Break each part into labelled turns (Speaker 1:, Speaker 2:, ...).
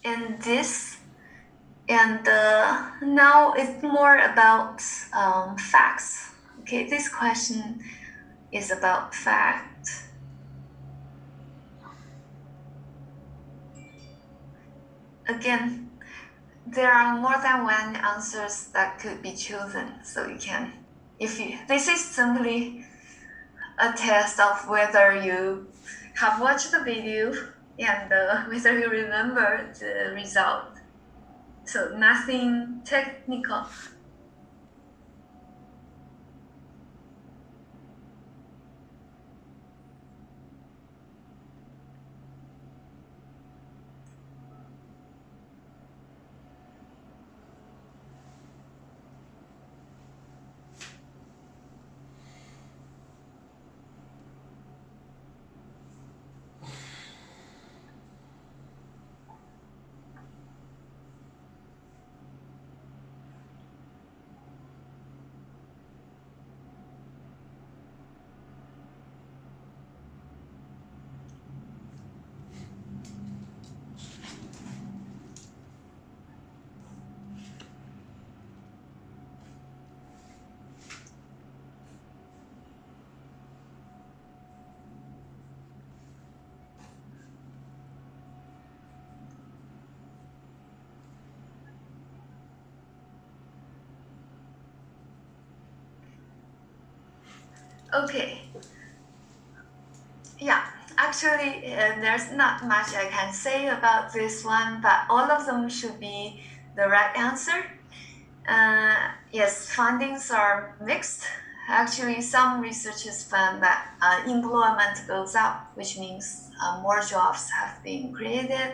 Speaker 1: in this, and now it's more about facts. Okay, this question is about fact. Again, there are more than one answers that could be chosen, so you can, this is simply a test of whether you have watched the video and whether you remember the result. So nothing technical. Okay. Yeah, actually, there's not much I can say about this one, but all of them should be the right answer. Yes, findings are mixed. Actually, some researchers found that employment goes up, which means more jobs have been created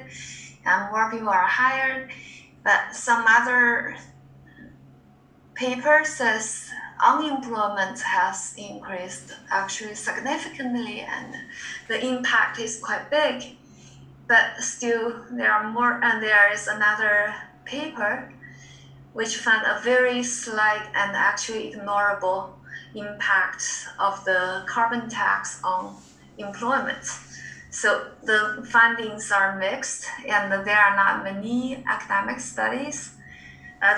Speaker 1: and more people are hired. But some other paper says unemployment has increased actually significantly, and the impact is quite big. But still, there are more, and there is another paper which found a very slight and actually ignorable impact of the carbon tax on employment. So the findings are mixed, and there are not many academic studies.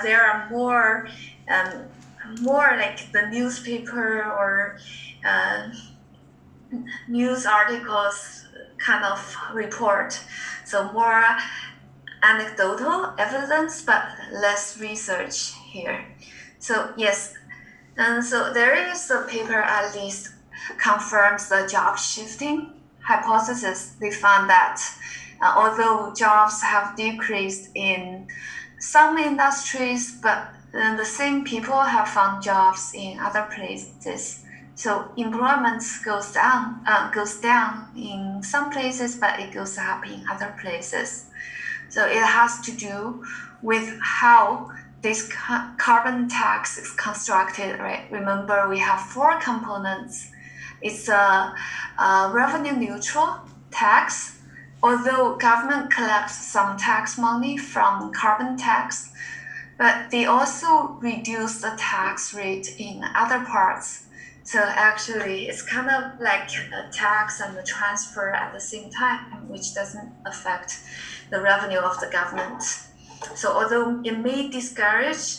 Speaker 1: There are more like the newspaper or news articles kind of report. So more anecdotal evidence, but less research here. So yes, and so there is a paper at least confirms the job shifting hypothesis. They found that although jobs have decreased in some industries, but then the same people have found jobs in other places. So employment goes down in some places, but it goes up in other places. So it has to do with how this carbon tax is constructed, right? Remember, we have four components. It's a revenue neutral tax. Although government collects some tax money from carbon tax, but they also reduce the tax rate in other parts. So actually, it's kind of like a tax and a transfer at the same time, which doesn't affect the revenue of the government. So although it may discourage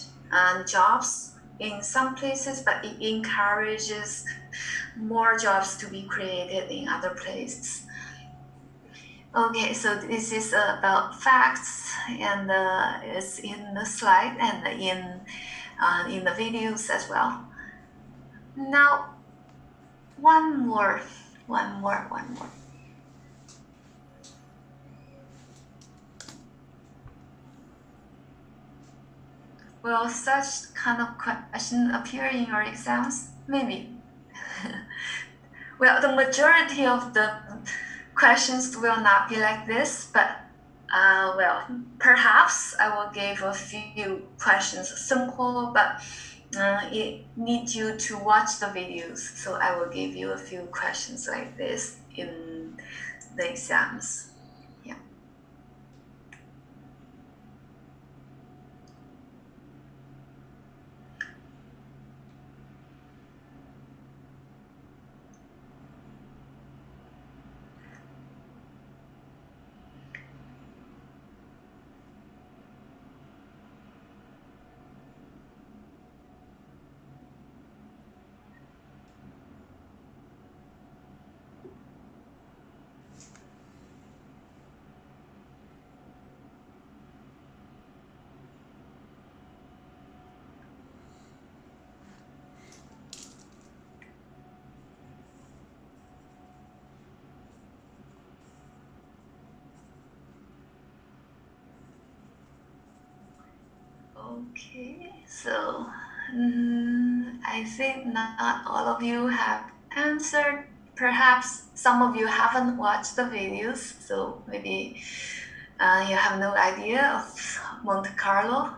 Speaker 1: jobs in some places, but it encourages more jobs to be created in other places. Okay, so this is about facts, and it's in the slide and in the videos as well. Now, one more. Will such kind of question appear in your exams? Maybe. Well, the majority of the questions will not be like this, but well, perhaps I will give a few questions simple, but it needs you to watch the videos. So I will give you a few questions like this in the exams. Yeah. Okay, so I think not all of you have answered. Perhaps some of you haven't watched the videos, so maybe you have no idea of Monte Carlo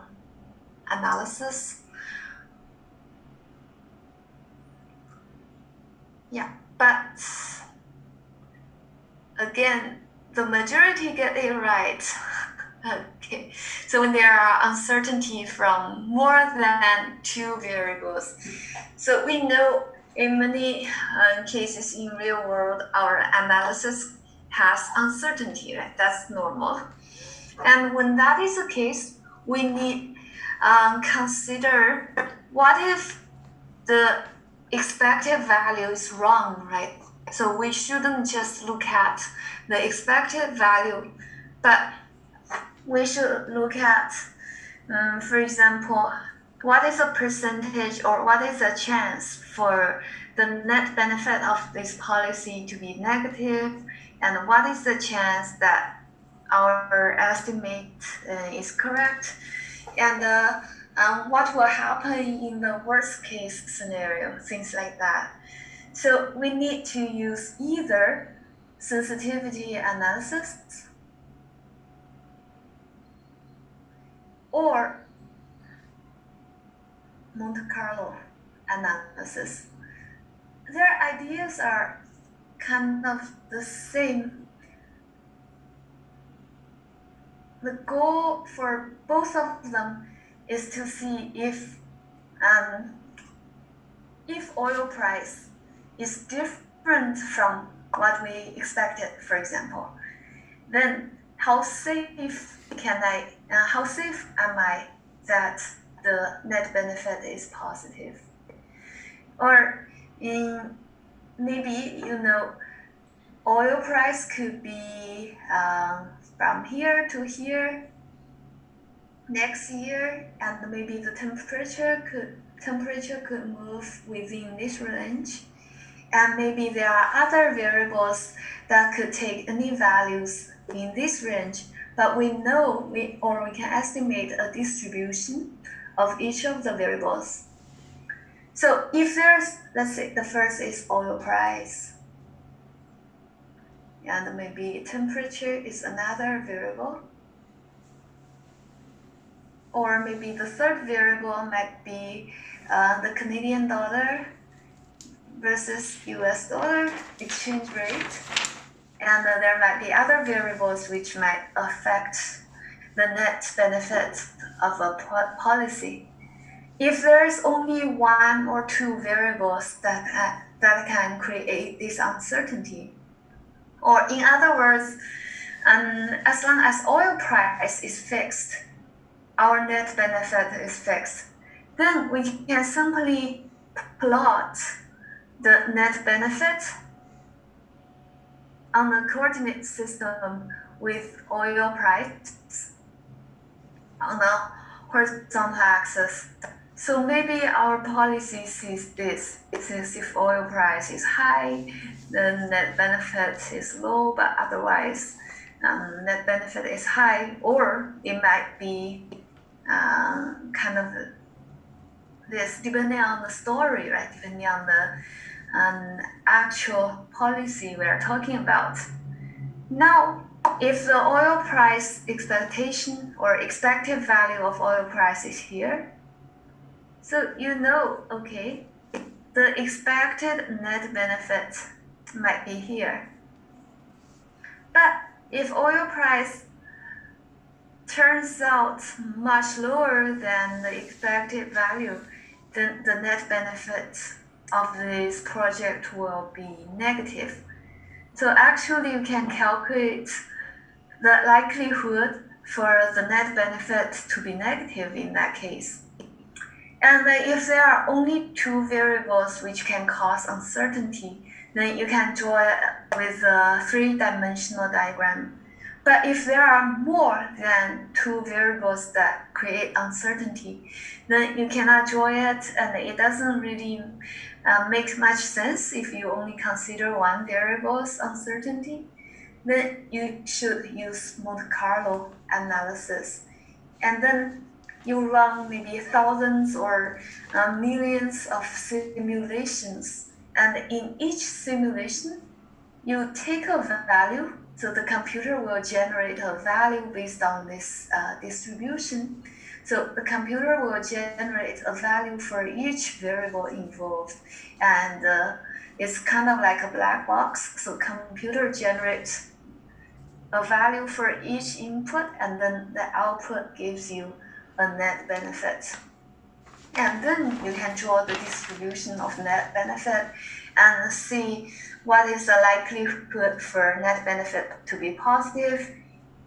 Speaker 1: analysis. Yeah, but again, the majority get it right. Okay, so when there are uncertainty from more than two variables, so we know in many cases in real world, our analysis has uncertainty, right? That's normal. And when that is the case, we need consider what if the expected value is wrong, right? So we shouldn't just look at the expected value, but we should look at, for example, what is the percentage or what is the chance for the net benefit of this policy to be negative, and what is the chance that our estimate is correct, and what will happen in the worst case scenario, things like that. So we need to use either sensitivity analysis or Monte Carlo analysis. Their ideas are kind of the same. The goal for both of them is to see if oil price is different from what we expected, for example, then how safe am I that the net benefit is positive? Or maybe, oil price could be from here to here next year, and maybe the temperature could move within this range. And maybe there are other variables that could take any values in this range, but we can estimate a distribution of each of the variables. So if let's say the first is oil price, and maybe temperature is another variable, or maybe the third variable might be the Canadian dollar versus US dollar exchange rate, and there might be other variables which might affect the net benefit of a policy. If there is only one or two variables that can create this uncertainty, or in other words, as long as oil price is fixed, our net benefit is fixed, then we can simply plot the net benefit on the coordinate system with oil price on the horizontal axis. So maybe our policy sees this. It says if oil price is high, then net benefit is low, but otherwise net benefit is high, or it might be kind of this, depending on the story, right? Depending on the actual policy we're talking about. Now, if the oil price expectation or expected value of oil price is here, so okay, the expected net benefit might be here. But if oil price turns out much lower than the expected value, then the net benefit of this project will be negative. So actually you can calculate the likelihood for the net benefit to be negative in that case. And if there are only two variables which can cause uncertainty, then you can draw it with a three-dimensional diagram. But if there are more than two variables that create uncertainty, then you cannot draw it, and it doesn't really make much sense if you only consider one variable's uncertainty. Then you should use Monte Carlo analysis. And then you run maybe thousands or millions of simulations, and in each simulation, you take a value, so the computer will generate a value based on this distribution. So the computer will generate a value for each variable involved, and it's kind of like a black box. So computer generates a value for each input, and then the output gives you a net benefit. And then you can draw the distribution of net benefit and see what is the likelihood for net benefit to be positive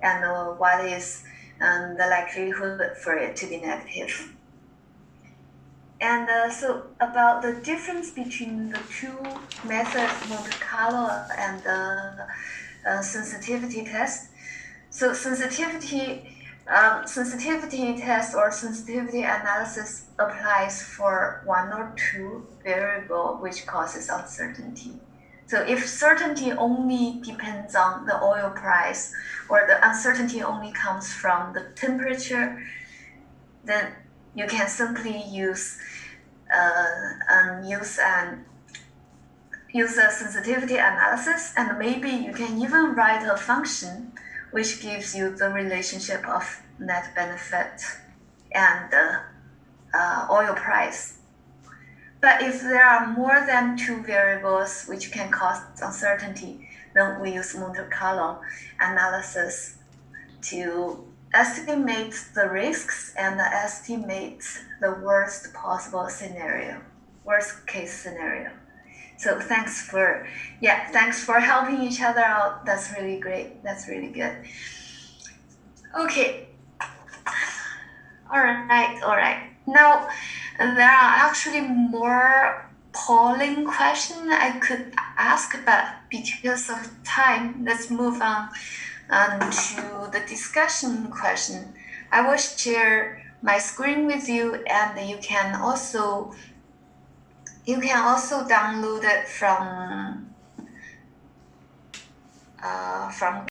Speaker 1: and what is the likelihood for it to be negative. And so about the difference between the two methods, Monte Carlo and sensitivity test. So sensitivity test or sensitivity analysis applies for one or two variable which causes uncertainty. So if certainty only depends on the oil price, or the uncertainty only comes from the temperature, then you can simply use a sensitivity analysis, and maybe you can even write a function which gives you the relationship of net benefit and oil price. But if there are more than two variables which can cause uncertainty, then we use Monte Carlo analysis to estimate the risks and estimate the worst case scenario. So thanks for helping each other out. That's really great. That's really good. Okay. All right. Now, there are actually more polling questions I could ask, but because of time, let's move on to the discussion question. I will share my screen with you, and you can also download it from